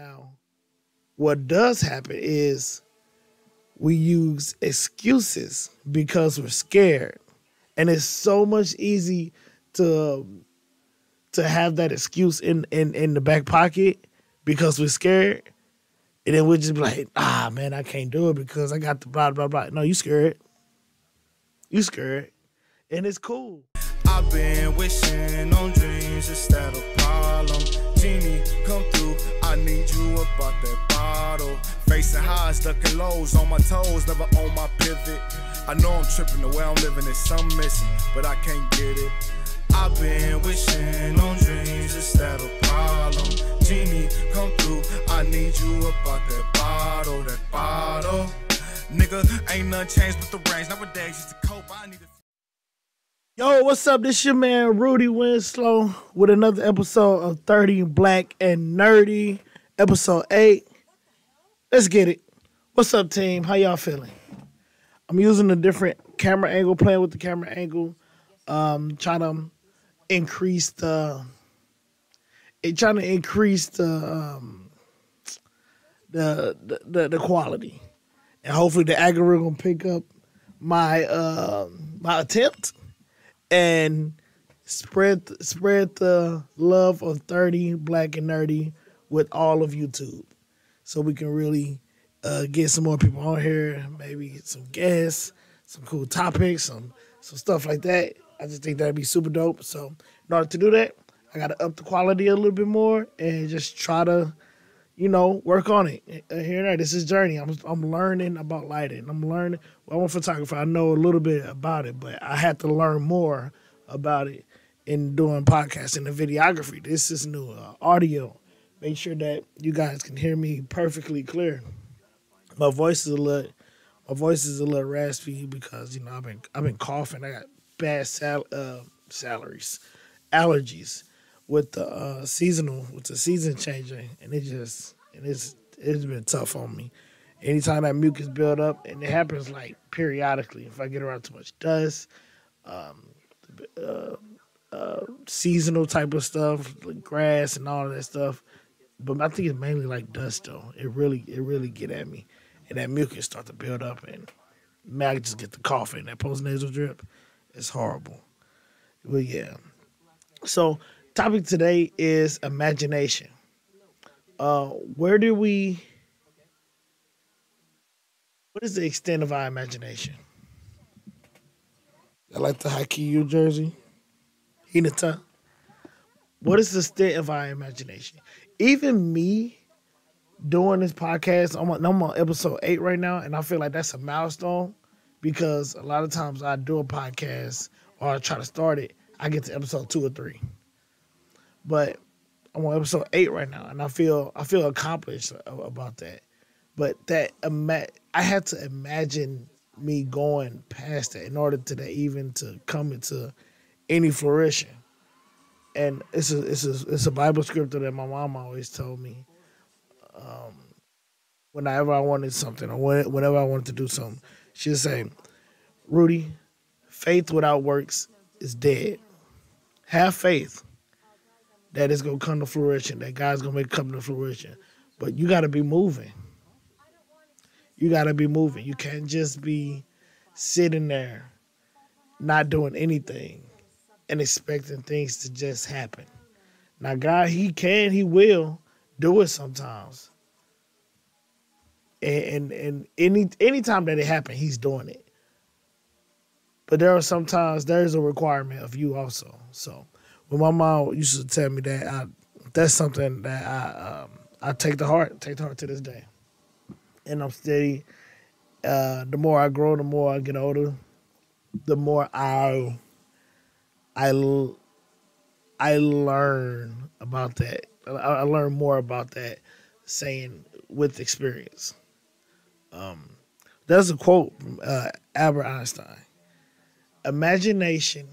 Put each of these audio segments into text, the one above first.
Now, what does happen is we use excuses because we're scared. And it's so much easy to have that excuse in the back pocket because we're scared. And then we'll just be like, man, I can't do it because I got the blah, blah, blah. No, you scared. You scared. And it's cool. I've been wishing on dreams instead of problems. Genie, come through. I need you about that bottle. Facing highs, ducking lows, on my toes, never on my pivot. I know I'm tripping, the way I'm living is something missing, but I can't get it. I've been wishing on dreams instead of problems. Genie, come through. I need you about that bottle, that bottle. Nigga, ain't nothing changed but the range. Nowadays, just to cope, I need a... Yo, what's up? This your man Rudy Winslow with another episode of 30 Black and Nerdy, episode 8. Let's get it. What's up, team? How y'all feeling? I'm using a different camera angle, playing with the camera angle, trying to increase the quality, and hopefully the algorithm will pick up my attempt and spread the love of 30 Black and Nerdy with all of YouTube, so we can really get some more people on here, maybe some guests, some cool topics, some stuff like that. I just think that'd be super dope. So in order to do that, I got to up the quality a little bit more and just try to, work on it here and there. This is journey. I'm learning about lighting. I'm a photographer. I know a little bit about it, but I had to learn more about it in doing podcasting and videography. This is new audio. Make sure that you guys can hear me perfectly clear. My voice is a little raspy because I've been coughing. I got bad allergies with the season changing, and it's been tough on me. Anytime that mucus build up, and it happens like periodically. If I get around too much dust, seasonal type of stuff, like grass and all of that stuff. But I think it's mainly like dust though. It really get at me. And that mucus start to build up, and man, I just get the coughing. That postnasal drip, it's horrible. But yeah. So, topic today is imagination. What is the extent of our imagination? I like the Haikyuu jersey. Hinata. What is the extent of our imagination? Even me doing this podcast, I'm on episode 8 right now, and I feel like that's a milestone because a lot of times I do a podcast or I try to start it, I get to episode 2 or 3. But I'm on episode 8 right now, and I feel accomplished about that. But I had to imagine me going past that in order to that even to come into any fruition. And it's a Bible scripture that my mom always told me. Whenever I wanted something or whenever I wanted to do something, she'd say, Rudy, faith without works is dead. Have faith that it's going to come to fruition, that God's going to make it come to fruition. But you got to be moving. You got to be moving. You can't just be sitting there not doing anything and expecting things to just happen. Now, God, he will do it sometimes. And any time that it happens, he's doing it. But there's a requirement of you also. So when my mom used to tell me that, that's something that I take to heart to this day. And I'm steady. The more I grow, the more I get older, the more I learn about that. I learn more about that saying with experience. There's a quote from Albert Einstein. Imagination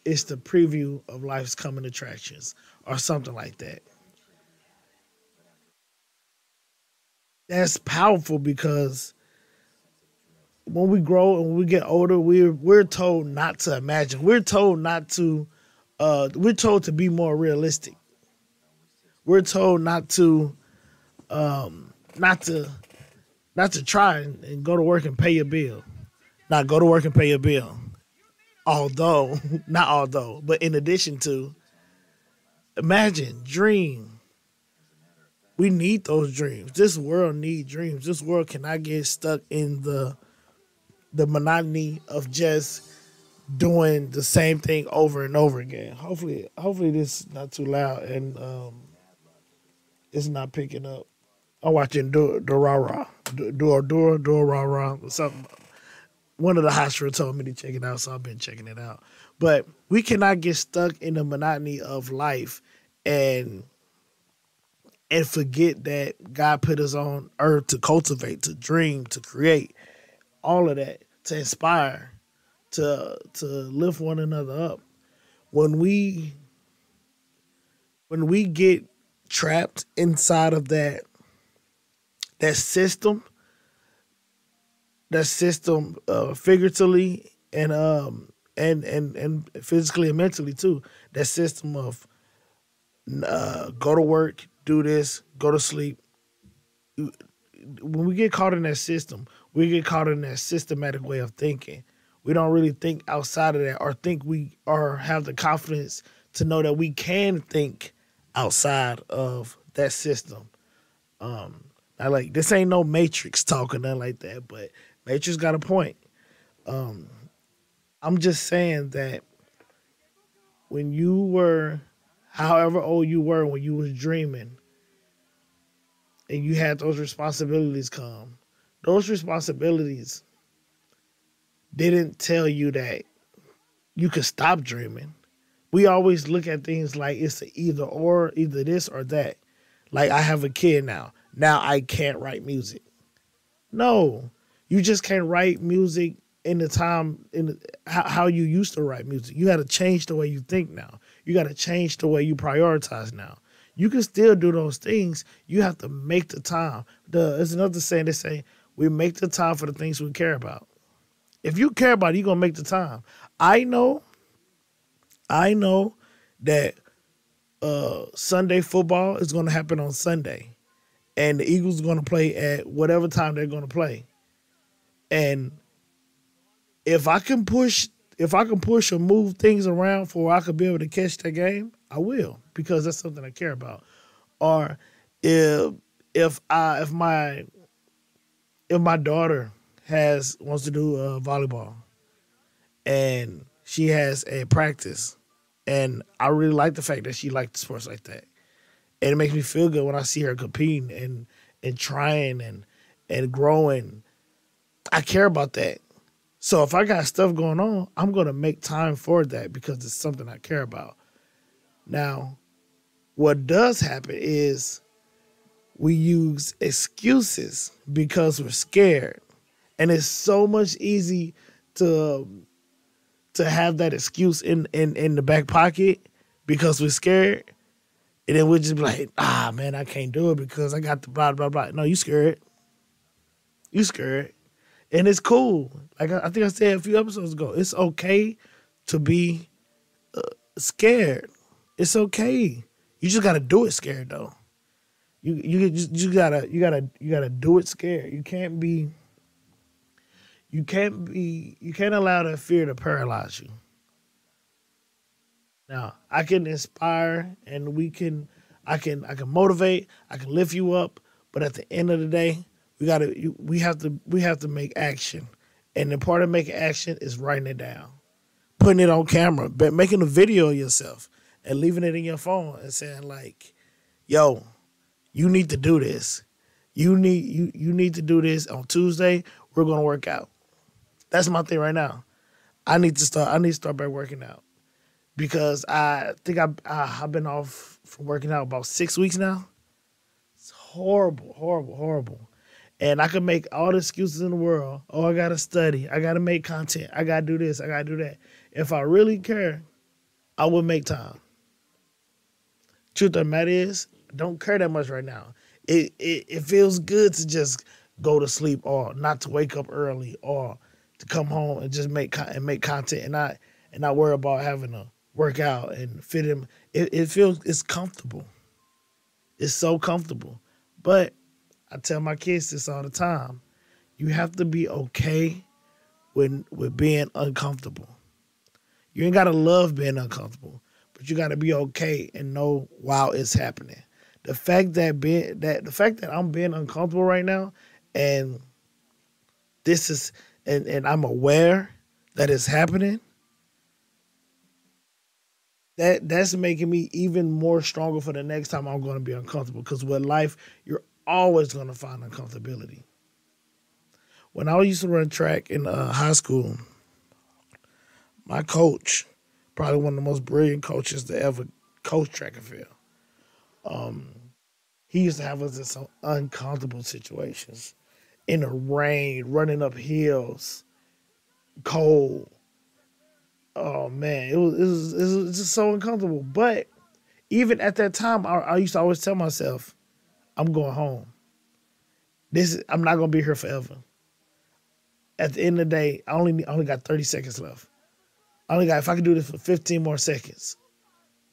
is the preview of life's coming attractions, or something like that. That's powerful because when we grow and when we get older, we're told not to imagine. We're told to be more realistic. We're told not to not to try and go to work and pay your bill. Not go to work and pay your bill. Although, not although, but in addition to, imagine, dream. We need those dreams. This world needs dreams. This world cannot get stuck in the monotony of just doing the same thing over and over again. Hopefully this is not too loud and it's not picking up. I'm watching do rah rah, do rah rah. Something. One of the hospitals told me to check it out, so I've been checking it out. But we cannot get stuck in the monotony of life and forget that God put us on earth to cultivate, to dream, to create, all of that, to inspire, to lift one another up. When we get trapped inside of that system, figuratively and physically and mentally too, that system of go to work, do this, go to sleep. When we get caught in that system, we get caught in that systematic way of thinking. We don't really think outside of that, or think or have the confidence to know that we can think outside of that system. I like, this ain't no Matrix talk or nothing like that, but Matrix got a point. I'm just saying that when you were, however old you were when you was dreaming, and you had those responsibilities come, those responsibilities didn't tell you that you could stop dreaming. We always look at things like it's a either or, either this or that. Like, I have a kid now. Now I can't write music. No, you just can't write music in the time, how you used to write music. You got to change the way you think now. You got to change the way you prioritize now. You can still do those things. You have to make the time. There's another saying, they say, we make the time for the things we care about. If you care about it, you're going to make the time. I know that Sunday football is going to happen on Sunday. And the Eagles are going to play at whatever time they're going to play. And if I can push or move things around for I could be able to catch that game, I will, because that's something I care about. Or if my daughter wants to do volleyball and she has a practice, and I really like the fact that she likes sports like that. And it makes me feel good when I see her competing and trying and growing. I care about that. So if I got stuff going on, I'm going to make time for that because it's something I care about. Now, what does happen is we use excuses because we're scared. And it's so much easy to have that excuse in the back pocket because we're scared. And then we'll just be like, man, I can't do it because I got the blah, blah, blah. No, you scared. You scared. And it's cool. Like I think I said a few episodes ago, it's okay to be scared. It's okay. You just gotta do it scared though. You gotta do it scared. You can't allow that fear to paralyze you. Now, I can inspire and I can motivate, I can lift you up, but at the end of the day, we have to make action. And the part of making action is writing it down, putting it on camera, making a video of yourself and leaving it in your phone and saying like, yo, you need to do this. You need to do this on Tuesday. We're going to work out. That's my thing right now. I need to start back working out. Because I think I've been off from working out about 6 weeks now. It's horrible, horrible, horrible. And I can make all the excuses in the world. Oh, I got to study. I got to make content. I got to do this. I got to do that. If I really care, I would make time. Truth of the matter is, I don't care that much right now. It feels good to just go to sleep or not to wake up early or to come home and just make content and not worry about having to work out and fit in. It feels, it's comfortable. It's so comfortable. But I tell my kids this all the time. You have to be okay with being uncomfortable. You ain't gotta love being uncomfortable, but you gotta be okay and know while it's happening. The fact that I'm being uncomfortable right now, and this is and I'm aware that it's happening, that's making me even more stronger for the next time I'm gonna be uncomfortable. Because with life, you're always gonna find uncomfortability. When I used to run track in high school, my coach, probably one of the most brilliant coaches to ever coach track and field, he used to have us in some uncomfortable situations. In the rain, running up hills, cold. Oh man, it was just so uncomfortable. But even at that time, I used to always tell myself, I'm going home. I'm not gonna be here forever. At the end of the day, I only got 30 seconds left. If I could do this for 15 more seconds,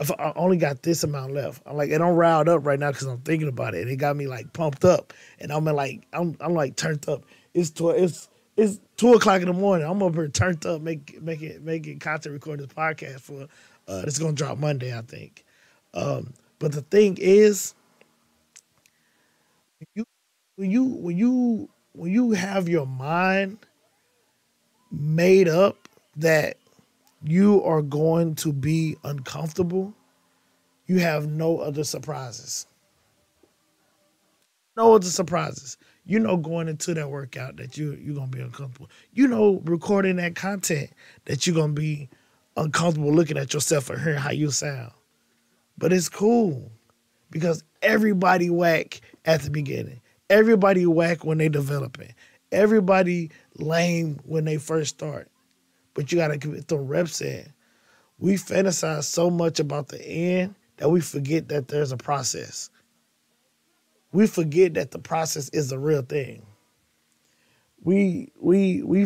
if I only got this amount left. I'm like, and I'm riled up right now because I'm thinking about it. And it got me like pumped up. And I'm like turned up. It's 2:00 in the morning. I'm up here turned up, making content, recording this podcast for it's gonna drop Monday, I think. But the thing is, when you have your mind made up that you are going to be uncomfortable, you have no other surprises. No other surprises. You know, going into that workout that you're going to be uncomfortable. You know, recording that content that you're going to be uncomfortable looking at yourself and hearing how you sound. But it's cool because everybody whack at the beginning. Everybody whack when they developing. Everybody lame when they first start. But you got to get the reps in. We fantasize so much about the end that we forget that there's a process. We forget that the process is a real thing. We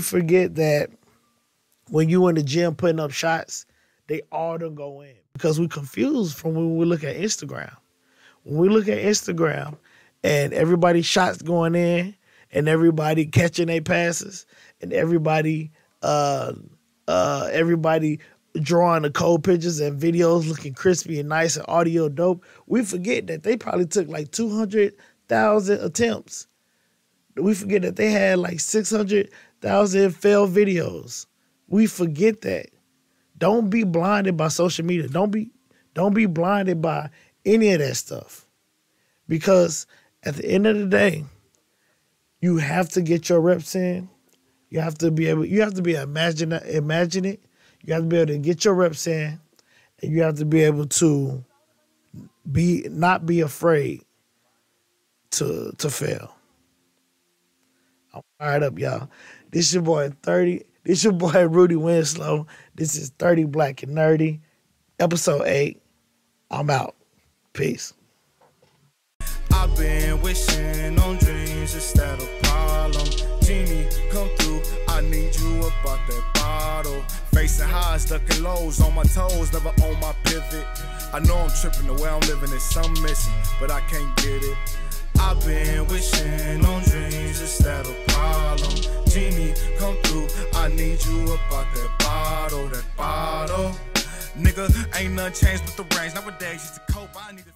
forget that when you in the gym putting up shots, they all don't go in. Because we confused from when we look at Instagram. When we look at Instagram and everybody's shots going in and everybody catching their passes and everybody drawing the cold pictures and videos looking crispy and nice and audio dope, we forget that they probably took like 200,000 attempts. We forget that they had like 600,000 failed videos. We forget that. Don't be blinded by social media. Don't be blinded by any of that stuff. Because at the end of the day, you have to get your reps in. You have to be imagine it. You have to be able to get your reps in, and you have to be able to not be afraid to fail. I'm fired up, y'all. This your boy 30. This your boy Rudy Winslow. This is 30 Black and Nerdy, episode 8. I'm out. Peace. I've been wishing on dreams instead of problem. Genie, come through. I need you up out that bottle. Facing highs, ducking lows, on my toes, never on my pivot. I know I'm tripping, the way I'm living is something missing, but I can't get it. I've been wishing on dreams instead of problem. Genie, come through. I need you up out that bottle, Nigga, ain't nothing changed but the range. Nowadays, it's a cope. I need a